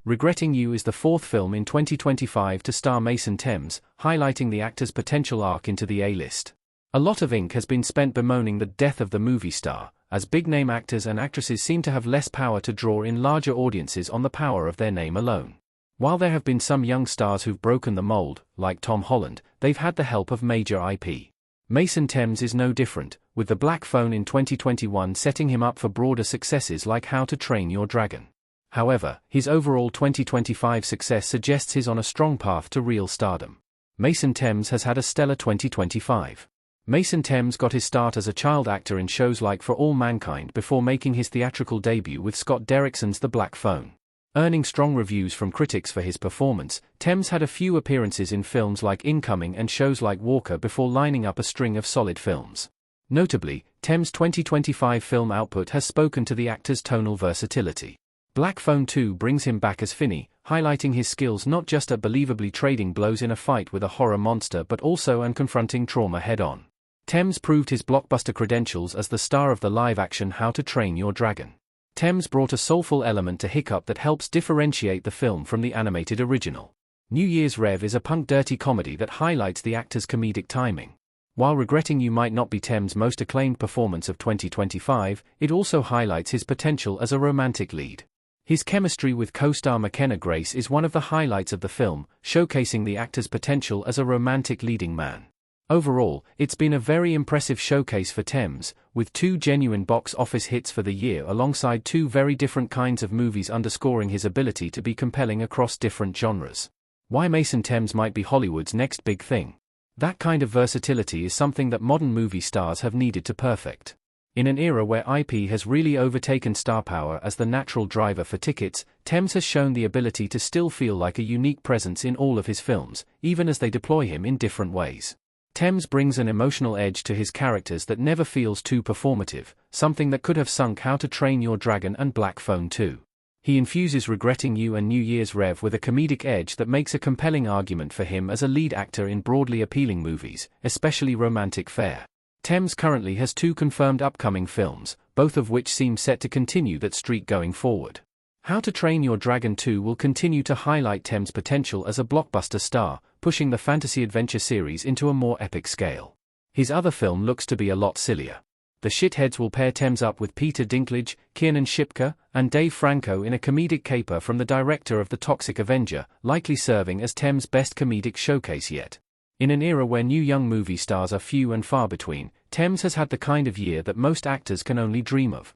Regretting You is the fourth film in 2025 to star Mason Thames, highlighting the actor's potential arc into the A-list. A lot of ink has been spent bemoaning the death of the movie star, as big-name actors and actresses seem to have less power to draw in larger audiences on the power of their name alone. While there have been some young stars who've broken the mold, like Tom Holland, they've had the help of major IP. Mason Thames is no different, with The Black Phone in 2021 setting him up for broader successes like How to Train Your Dragon. However, his overall 2025 success suggests he's on a strong path to real stardom. Mason Thames has had a stellar 2025. Mason Thames got his start as a child actor in shows like For All Mankind before making his theatrical debut with Scott Derrickson's The Black Phone. Earning strong reviews from critics for his performance, Thames had a few appearances in films like Incoming and shows like Walker before lining up a string of solid films. Notably, Thames' 2025 film output has spoken to the actor's tonal versatility. Black Phone 2 brings him back as Finney, highlighting his skills not just at believably trading blows in a fight with a horror monster but also in confronting trauma head-on. Thames proved his blockbuster credentials as the star of the live-action How to Train Your Dragon. Thames brought a soulful element to Hiccup that helps differentiate the film from the animated original. New Year's Rev is a punk-dirty comedy that highlights the actor's comedic timing. While Regretting You might not be Thames' most acclaimed performance of 2025, it also highlights his potential as a romantic lead. His chemistry with co-star McKenna Grace is one of the highlights of the film, showcasing the actor's potential as a romantic leading man. Overall, it's been a very impressive showcase for Thames, with two genuine box office hits for the year alongside two very different kinds of movies underscoring his ability to be compelling across different genres. Why Mason Thames might be Hollywood's next big thing. That kind of versatility is something that modern movie stars have needed to perfect. In an era where IP has really overtaken star power as the natural driver for tickets, Thames has shown the ability to still feel like a unique presence in all of his films, even as they deploy him in different ways. Thames brings an emotional edge to his characters that never feels too performative, something that could have sunk How to Train Your Dragon and Black Phone 2. He infuses Regretting You and New Year's Rev with a comedic edge that makes a compelling argument for him as a lead actor in broadly appealing movies, especially romantic fare. Thames currently has two confirmed upcoming films, both of which seem set to continue that streak going forward. How to Train Your Dragon 2 will continue to highlight Thames' potential as a blockbuster star, pushing the fantasy-adventure series into a more epic scale. His other film looks to be a lot sillier. The Shitheads will pair Thames up with Peter Dinklage, Kiernan Shipka, and Dave Franco in a comedic caper from the director of The Toxic Avenger, likely serving as Thames' best comedic showcase yet. In an era where new young movie stars are few and far between, Thames has had the kind of year that most actors can only dream of.